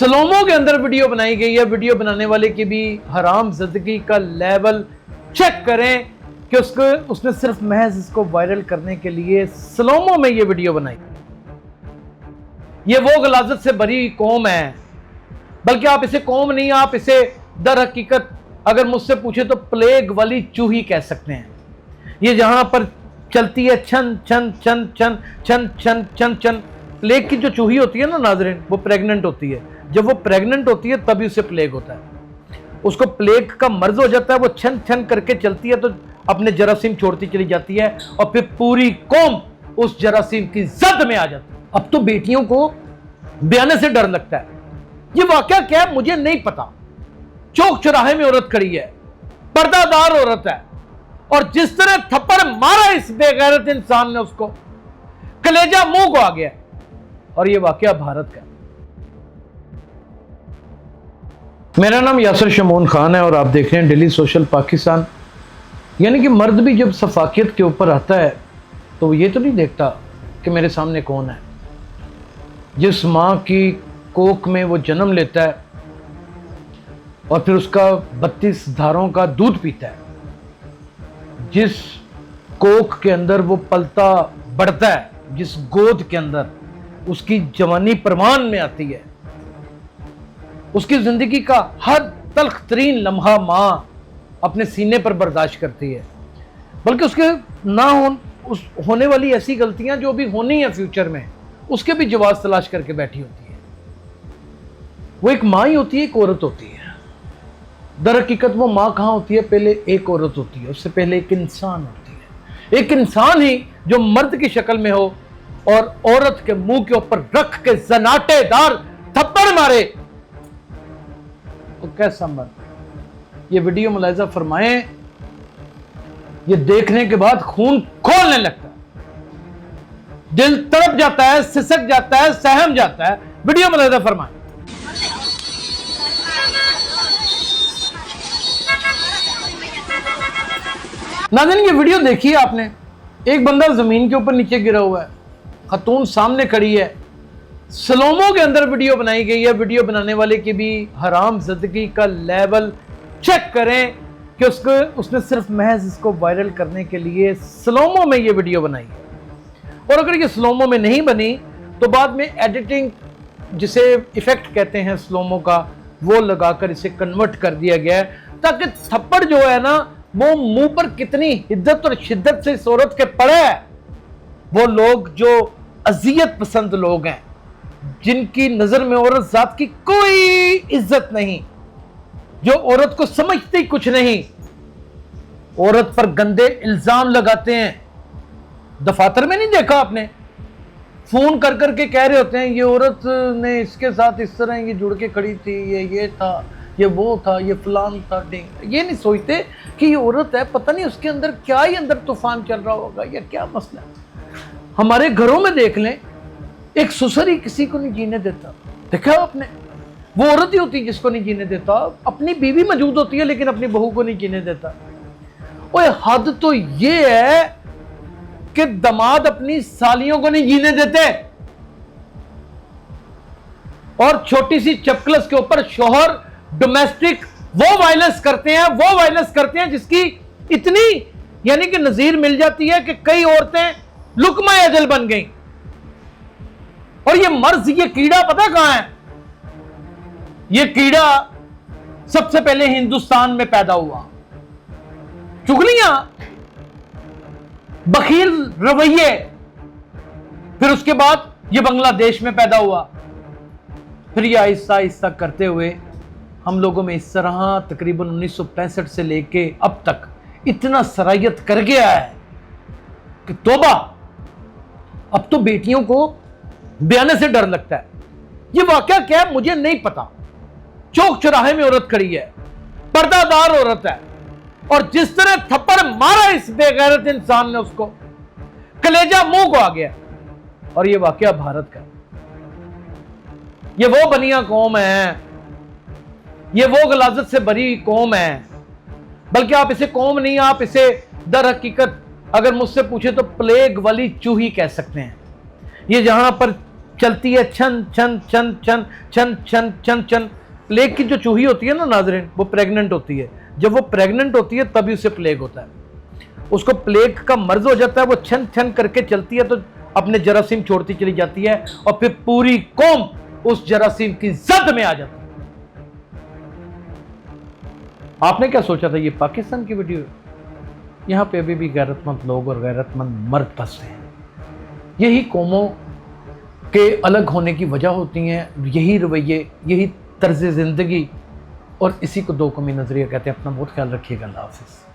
Slow mo के अंदर video बनाई गई है। वीडियो बनाने वाले की भी हराम ज़िंदगी का लेवल चेक करें कि उसने सिर्फ महज इसको वायरल करने के लिए स्लोमो में ये वीडियो बनाई। ये वो गलाजत से भरी कौम है, बल्कि आप इसे कौम नहीं, आप इसे दर हकीकत अगर मुझसे पूछे तो प्लेग वाली चूही कह सकते हैं। ये जहां पर चलती है छन छन छन छन छन छन छन छन। प्लेग की जो चूही होती है ना नाज़रीन, वो प्रेग्नेंट होती है। जब वो प्रेग्नेंट होती है तभी उसे प्लेग होता है। उसको प्लेग का मर्ज हो जाता है, वो छन छन करके चलती है तो अपने जरासीम छोड़ती चली जाती है और फिर पूरी कौम उस जरासीम की जद में आ जाती है। अब तो बेटियों को बयाने से डर लगता है। ये वाकया क्या है मुझे नहीं पता। चौक चौराहे में औरत खड़ी है, पर्दादार औरत है, और जिस तरह थप्पड़ मारा इस बेगैरत इंसान ने, उसको कलेजा मुंह को आ गया। और ये वाकया भारत का। मेरा नाम यासिर शमून खान है और आप देख रहे हैं डेली सोशल पाकिस्तान। यानी कि मर्द भी जब सफाकियत के ऊपर आता है तो वो ये तो नहीं देखता कि मेरे सामने कौन है। जिस माँ की कोख में वो जन्म लेता है और फिर उसका 32 धारों का दूध पीता है, जिस कोख के अंदर वो पलता बढ़ता है, जिस गोद के अंदर उसकी जवानी परवान में आती है, उसकी जिंदगी का हर तल्ख तरीन लम्हा माँ अपने सीने पर बर्दाश्त करती है। बल्कि उसके ना होने वाली ऐसी गलतियां जो भी होनी है फ्यूचर में, उसके भी जवाब तलाश करके बैठी होती है। वो एक माँ ही होती है, एक औरत होती है। दर हकीकत वो माँ कहाँ होती है? पहले एक औरत होती है, उससे पहले एक इंसान होती है। एक इंसान ही जो मर्द की शक्ल में हो और औरत के मुंह के ऊपर रख के जनाटेदार थप्पड़ मारे, तो कैसा मर्द। ये वीडियो मुलाहिजा फरमाएं, ये देखने के बाद खून खोलने लगता है, दिल तड़प जाता है, सिसक जाता है, सहम जाता है। वीडियो मुलाहिजा फरमाएं। नाज़रीन ये वीडियो देखिए आपने। एक बंदा जमीन के ऊपर नीचे गिरा हुआ है, खातून सामने खड़ी है। स्लोमो के अंदर वीडियो बनाई गई है। वीडियो बनाने वाले की भी हराम ज़िंदगी का लेवल चेक करें कि उसने सिर्फ महज इसको वायरल करने के लिए स्लोमो में ये वीडियो बनाई है। और अगर ये स्लोमो में नहीं बनी तो बाद में एडिटिंग, जिसे इफेक्ट कहते हैं स्लोमो का, वो लगाकर इसे कन्वर्ट कर दिया गया है ताकि थप्पड़ जो है ना वो मुंह पर कितनी हिद्दत और शिद्दत से इस औरत के पड़े है। वो लोग जो अजियत पसंद लोग हैं, जिनकी नजर में औरत जात की कोई इज्जत नहीं, जो औरत को समझते ही कुछ नहीं, औरत पर गंदे इल्जाम लगाते हैं। दफातर में नहीं देखा आपने? फोन कर करके कह रहे होते हैं ये औरत ने इसके साथ इस तरह ये जुड़ के खड़ी थी, ये था, ये वो था, ये फलान था, ढेंग। ये नहीं सोचते कि ये औरत है, पता नहीं उसके अंदर क्या ही अंदर तूफान चल रहा होगा या क्या मसला है। हमारे घरों में देख लें, एक ससुर ही किसी को नहीं जीने देता। देखा आपने? वो औरत ही होती है जिसको नहीं जीने देता। अपनी बीवी मौजूद होती है लेकिन अपनी बहू को नहीं जीने देता। ओए हद तो ये है कि दामाद अपनी सालियों को नहीं जीने देते, और छोटी सी चपकलस के ऊपर शोहर डोमेस्टिक वो वायलेंस करते हैं जिसकी इतनी यानी कि नजीर मिल जाती है कि कई औरतें लुकमा अजल बन गई। और ये मर्ज, ये कीड़ा पता कहां है? ये कीड़ा सबसे पहले हिंदुस्तान में पैदा हुआ। चुगलियां, बखील रवैये, फिर उसके बाद ये बांग्लादेश में पैदा हुआ। फिर ये आहिस्ता आहिस्ता करते हुए हम लोगों में इस तरह तकरीबन 1965 से लेके अब तक इतना सरायत कर गया है कि तौबा। अब तो बेटियों को बयाने से डर लगता है। ये वाकया क्या है मुझे नहीं पता। चौक चौराहे में औरत खड़ी है, पर्दादार औरत है, और जिस तरह थप्पड़ मारा इस बेगैरत इंसान ने, उसको कलेजा मुंह को आ गया। और ये वाकया भारत का। ये वो बनिया कौम है, ये वो गलाजत से भरी कौम है, बल्कि आप इसे कौम नहीं, आप इसे दर हकीकत अगर मुझसे पूछे तो प्लेग वाली चूही कह सकते हैं। ये जहां पर चलती है छन छन छन छन छन छन छन छन। प्लेग की जो चूही होती है ना नाज़रीन, वो प्रेग्नेंट होती है। जब वो प्रेग्नेंट होती है तभी उसे प्लेग होता है। उसको प्लेग का मर्ज हो जाता है, वो छन छन करके चलती है तो अपने जरासीम छोड़ती चली जाती है और फिर पूरी कौम उस जरासीम की जद में आ जाती है। आपने क्या सोचा था ये पाकिस्तान की वीडियो? यहां पे अभी भी गैरतमंद लोग और गैरतमंद मर्द फंसे हैं। यही कौमों के अलग होने की वजह होती हैं, यही रवैये, यही तर्ज ज़िंदगी, और इसी को दो कौमी नज़रिया कहते हैं। अपना बहुत ख्याल रखिएगा। अल्लाह हाफ़िज़।